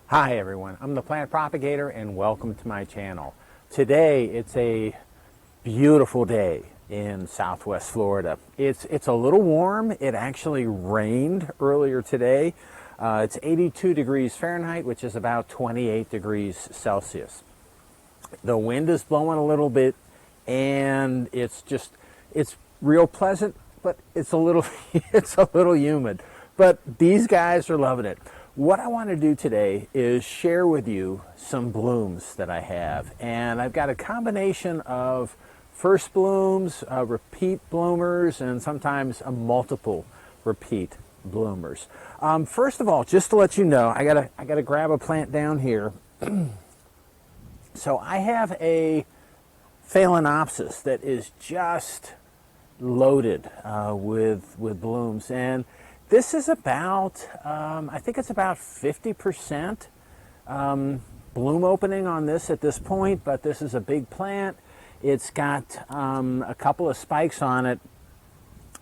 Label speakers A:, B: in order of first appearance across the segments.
A: Hi everyone, I'm the plant propagator and welcome to my channel. Today it's a beautiful day in Southwest Florida. It's a little warm. It actually rained earlier today. It's 82 degrees Fahrenheit, which is about 28 degrees Celsius. The wind is blowing a little bit and it's real pleasant, but it's a little it's a little humid. But these guys are loving it. What I want to do today is share with you some blooms that I have. And I've got a combination of first blooms, repeat bloomers, and sometimes a multiple repeat bloomers. First of all, just to let you know, I gotta grab a plant down here. So I have a Phalaenopsis that is just loaded with blooms, and this is about, I think it's about 50% bloom opening on this at this point, but this is a big plant. It's got a couple of spikes on it,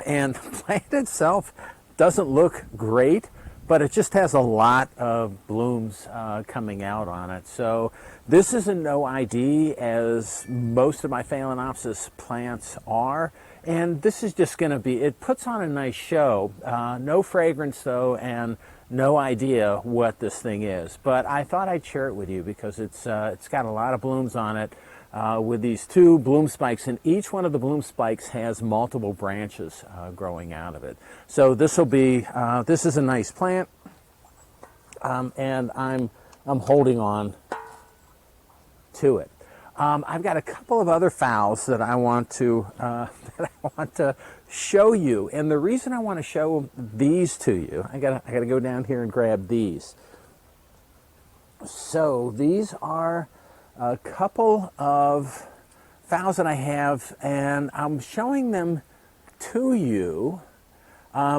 A: and the plant itself doesn't look great, but it just has a lot of blooms coming out on it. So this is a no ID, as most of my Phalaenopsis plants are. And this is just going to be, it puts on a nice show. No fragrance though, and no idea what this thing is. But I thought I'd share it with you because it's got a lot of blooms on it with these two bloom spikes, and each one of the bloom spikes has multiple branches growing out of it. So this will be, this is a nice plant, and I'm holding on to it. I've got a couple of other phals that I want to show you, and the reason I want to show these to you, I gotta go down here and grab these. So these are a couple of phals that I have, and I'm showing them to you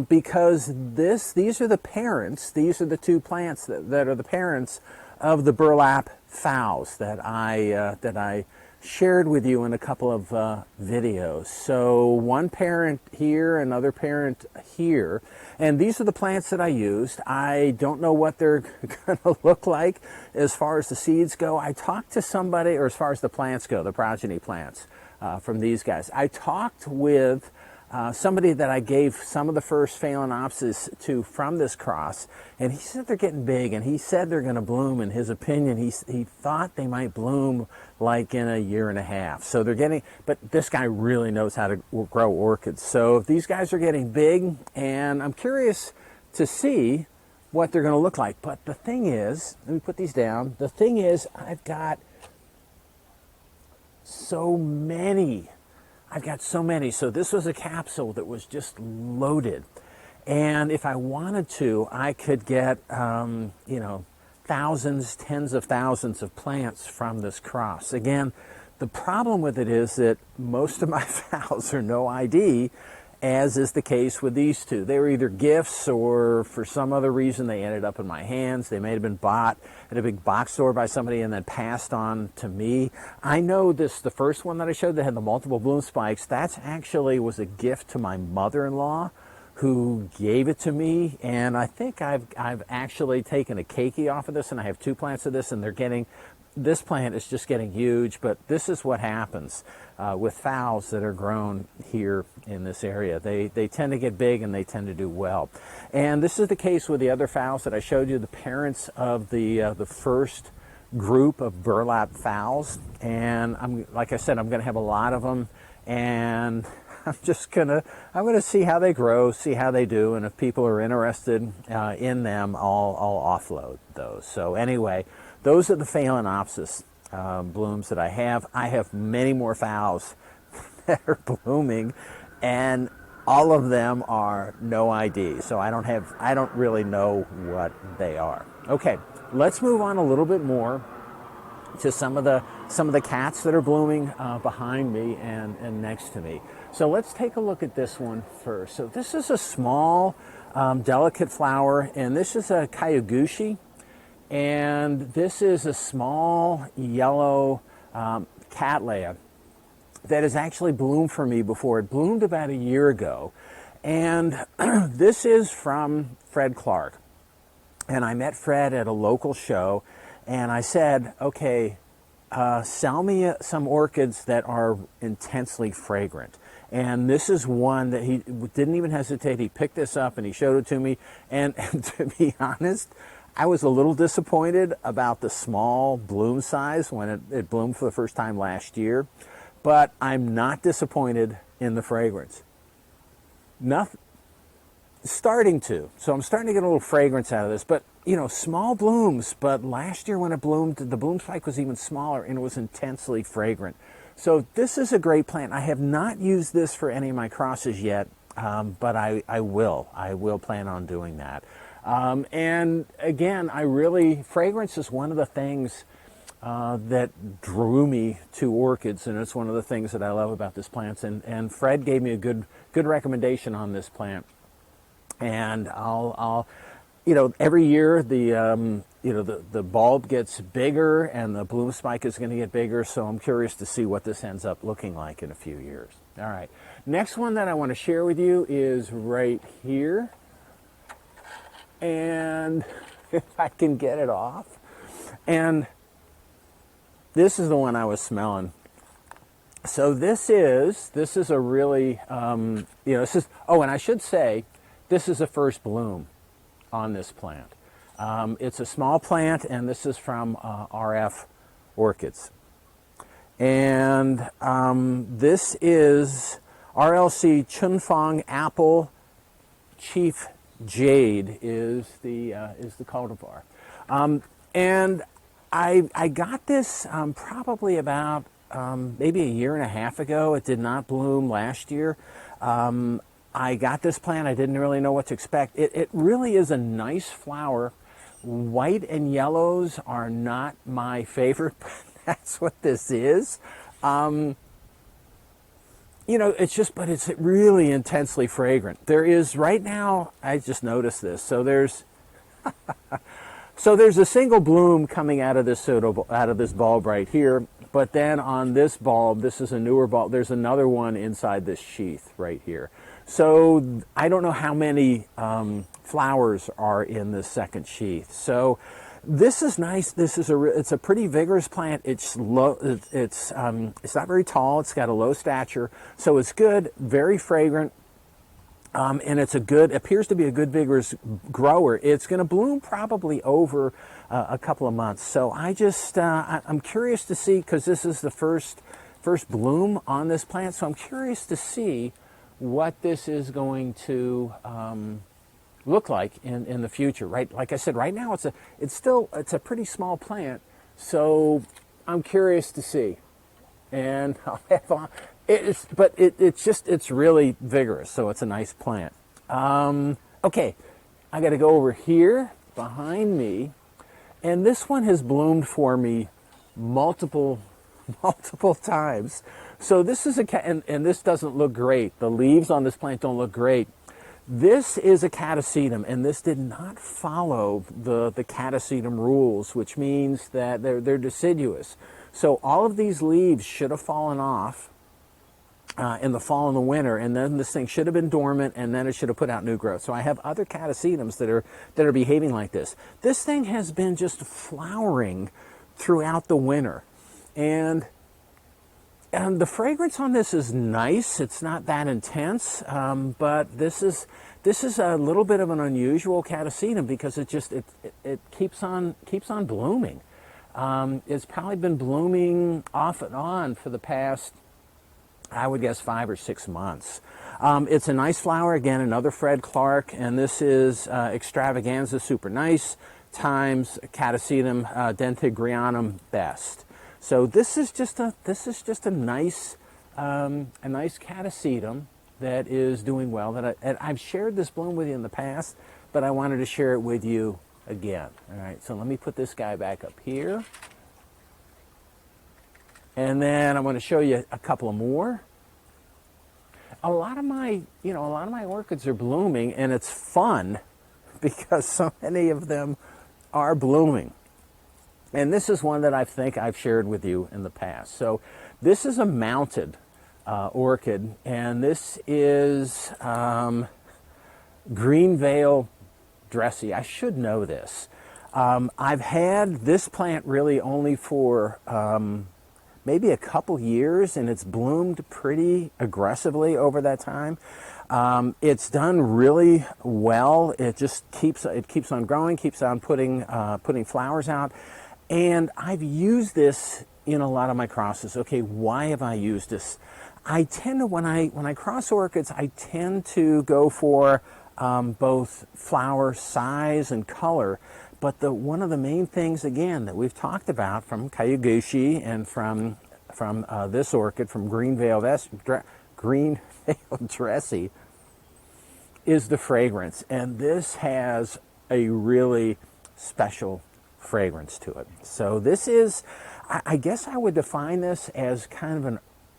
A: because these are the parents. These are the two plants that are the parents of the burlap phals that I shared with you in a couple of videos. So one parent here, another parent here, and these are the plants that I used. I don't know what they're going to look like as far as the seeds go. I talked to somebody, or as far as the plants go, the progeny plants from these guys. I talked with somebody that I gave some of the first Phalaenopsis to from this cross, and he said they're getting big, and he said they're going to bloom. In his opinion, he thought they might bloom like in a year and a half. So they're getting, but this guy really knows how to grow orchids. So these guys are getting big, and I'm curious to see what they're going to look like. But the thing is, let me put these down. The thing is, I've got so many. So this was a capsule that was just loaded. And if I wanted to, I could get, you know, thousands, tens of thousands of plants from this cross. Again, the problem with it is that most of my phals are no ID, as is the case with these two. They were either gifts, or for some other reason they ended up in my hands. They may have been bought at a big box store by somebody and then passed on to me. I know this, the first one that I showed that had the multiple bloom spikes, that's actually was a gift to my mother-in-law, who gave it to me. And I think I've actually taken a keiki off of this, and I have two plants of this, and they're getting, this plant is just getting huge. But this is what happens with phals that are grown here in this area. They tend to get big, and they tend to do well. And this is the case with the other phals that I showed you, the parents of the first group of burlap phals. And like I said, I'm going to have a lot of them, and I'm gonna see how they grow, see how they do, and if people are interested in them, I'll offload those. So anyway, those are the Phalaenopsis blooms that I have. I have many more phals that are blooming, and all of them are no ID. So I don't really know what they are. Okay, let's move on a little bit more to some of the cats that are blooming behind me and next to me. So let's take a look at this one first. So this is a small, delicate flower, and this is a Kayaguchi, and this is a small yellow cattleya that has actually bloomed for me before. It bloomed about a year ago, and this is from Fred Clark. and I met Fred at a local show, and I said, okay, sell me some orchids that are intensely fragrant. And this is one that he didn't even hesitate. He picked this up and he showed it to me. And to be honest, I was a little disappointed about the small bloom size when it bloomed for the first time last year. But I'm not disappointed in the fragrance. Nothing. Starting to. So I'm starting to get a little fragrance out of this. But, you know, small blooms. But last year when it bloomed, the bloom spike was even smaller and it was intensely fragrant. So this is a great plant. I have not used this for any of my crosses yet, but I will. I will plan on doing that. And again, fragrance is one of the things that drew me to orchids, and it's one of the things that I love about this plant. And Fred gave me a good recommendation on this plant. And I'll you know, every year the bulb gets bigger and the bloom spike is going to get bigger, so I'm curious to see what this ends up looking like in a few years. All right, next one that I want to share with you is right here, and if I can get it off, and this is the one I was smelling. So this is a really you know, this is, oh, and I should say this is the first bloom on this plant. It's a small plant, and this is from RF Orchids. And this is RLC Chunfang Apple Chief Jade is the cultivar. And I got this probably about maybe a year and a half ago. It did not bloom last year. I got this plant. I didn't really know what to expect. It really is a nice flower. White and yellows are not my favorite, but that's what this is. You know, but it's really intensely fragrant. There is, right now, I just noticed this. So there's a single bloom coming out of this bulb right here. But then on this bulb, this is a newer bulb, there's another one inside this sheath right here. So I don't know how many flowers are in this second sheath. So this is nice. It's a pretty vigorous plant. It's low. It's not very tall. It's got a low stature, so it's good. Very fragrant, and appears to be a good vigorous grower. It's going to bloom probably over a couple of months. So I'm curious to see, because this is the first bloom on this plant. So I'm curious to see what this is going to look like in the future. Right, like I said, right now it's a pretty small plant, so I'm curious to see. And I'll have on, it's really vigorous, so it's a nice plant. Okay, I got to go over here behind me, and this one has bloomed for me multiple times. So this is and this doesn't look great. The leaves on this plant don't look great. This is a Catacedum, and this did not follow the Catacedum rules, which means that they're deciduous. So all of these leaves should have fallen off in the fall and the winter, and then this thing should have been dormant, and then it should have put out new growth. So I have other Catacedums that are behaving like this. This thing has been just flowering throughout the winter, and the fragrance on this is nice. It's not that intense, but this is a little bit of an unusual Catacedum because it keeps on blooming. It's probably been blooming off and on for the past, I would guess, 5 or 6 months. It's a nice flower. Again, another Fred Clark, and this is Extravaganza Super Nice times Catacedum Dentigriano Best. So this is just a nice Catacedum that is doing well. I've shared this bloom with you in the past, but I wanted to share it with you again. All right, so let me put this guy back up here, and then I'm going to show you a couple of more. A lot of my orchids are blooming, and it's fun because so many of them are blooming. And this is one that I think I've shared with you in the past. So this is a mounted orchid, and this is Greenvale dressy. I should know this. I've had this plant really only for maybe a couple years, and it's bloomed pretty aggressively over that time. It's done really well. It just keeps on growing, keeps on putting flowers out, and I've used this in a lot of my crosses. Okay, why have I used this? I tend to, when I cross orchids, I tend to go for both flower size and color. But one of the main things, again, that we've talked about from Kayaguchi and from this orchid, from Greenvale Dressy, is the fragrance. And this has a really special fragrance to it. So this is, I guess I would define this as kind of an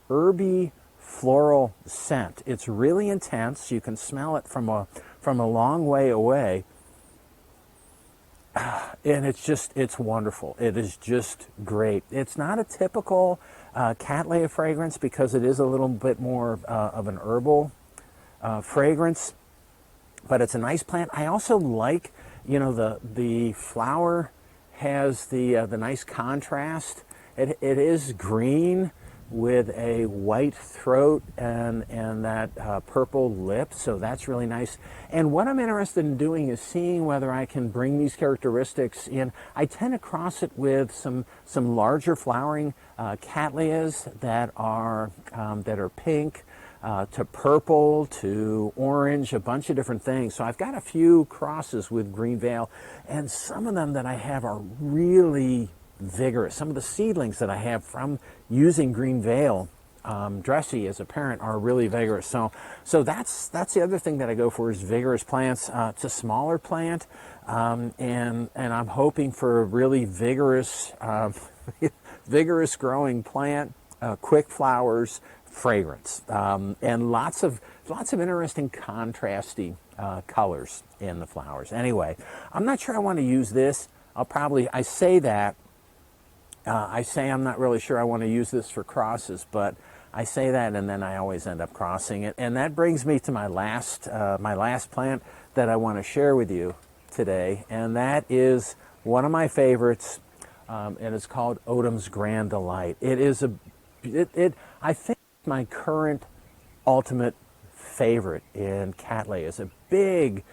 A: herby floral scent. It's really intense. You can smell it from a long way away. And it's wonderful. It is just great. It's not a typical Cattleya fragrance because it is a little bit more of an herbal fragrance, but it's a nice plant. I also like, the flower has the nice contrast. It is green with a white throat and that purple lip, so that's really nice. And what I'm interested in doing is seeing whether I can bring these characteristics in. I tend to cross it with some larger flowering Cattleyas that are pink to purple to orange, a bunch of different things. So I've got a few crosses with Greenvale, and some of them that I have are really vigorous. Some of the seedlings that I have from using Greenvale Dressy as a parent are really vigorous. So that's the other thing that I go for is vigorous plants. It's a smaller plant, and I'm hoping for a really vigorous vigorous growing plant, quick flowers, fragrance, and lots of interesting contrasty colors in the flowers. Anyway, I'm not sure I want to use this. I say that. I say I'm not really sure I want to use this for crosses, but I say that and then I always end up crossing it. And that brings me to my last plant that I want to share with you today, and that is one of my favorites, and it's called Odoms Grand Delight. It is I think my current ultimate favorite in Cattleya is a big,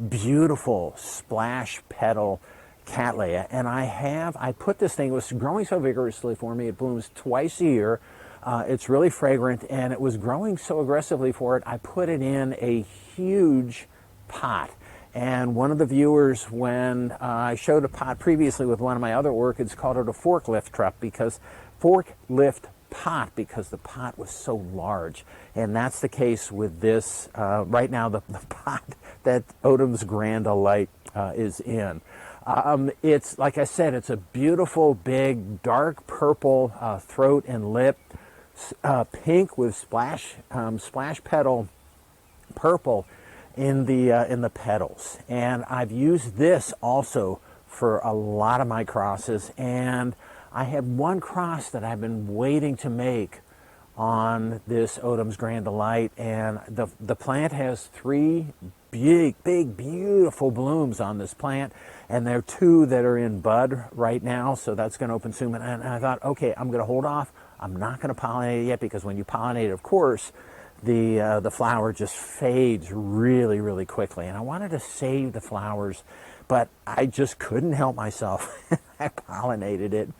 A: beautiful splash petal Cattleya, and I put this thing, it was growing so vigorously for me. It blooms twice a year. It's really fragrant, and it was growing so aggressively for it, I put it in a huge pot. And one of the viewers, when I showed a pot previously with one of my other orchids, called it a forklift pot because the pot was so large. And that's the case with this right now, the pot that Odoms Grand Delight is in. It's, like I said, it's a beautiful, big, dark purple throat and lip, pink with splash petal purple in the petals. And I've used this also for a lot of my crosses, and I have one cross that I've been waiting to make on this Odoms Grand Delight, and the plant has 3 big, beautiful blooms on this plant, and there are 2 that are in bud right now, so that's going to open soon. And I thought, okay, I'm going to hold off. I'm not going to pollinate it yet, because when you pollinate, of course, the flower just fades really, really quickly. And I wanted to save the flowers, but I just couldn't help myself. I pollinated it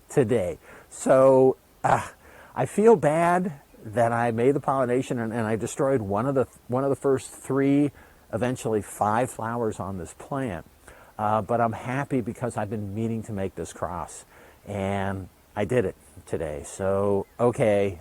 A: today. So I feel bad that I made the pollination and I destroyed one of the first 3, eventually 5 flowers on this plant. But I'm happy because I've been meaning to make this cross, and I did it today. So okay,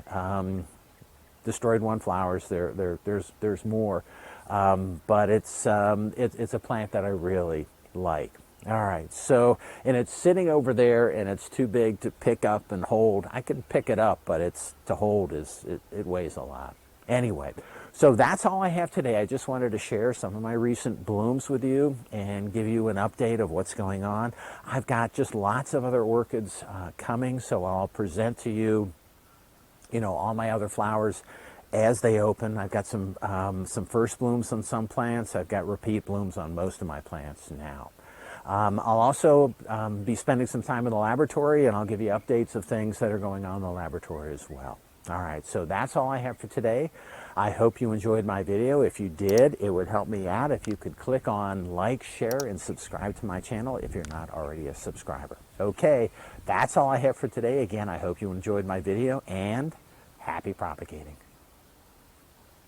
A: destroyed 1 flowers. There's more, but it's a plant that I really like. All right, so, and it's sitting over there, and it's too big to pick up and hold. I can pick it up, but to hold it weighs a lot. Anyway, so that's all I have today. I just wanted to share some of my recent blooms with you and give you an update of what's going on. I've got just lots of other orchids coming, so I'll present to you, all my other flowers as they open. I've got some first blooms on some plants. I've got repeat blooms on most of my plants now. I'll also be spending some time in the laboratory, and I'll give you updates of things that are going on in the laboratory as well. All right, so that's all I have for today. I hope you enjoyed my video. If you did, it would help me out if you could click on like, share, and subscribe to my channel if you're not already a subscriber. Okay, that's all I have for today. Again, I hope you enjoyed my video, and happy propagating.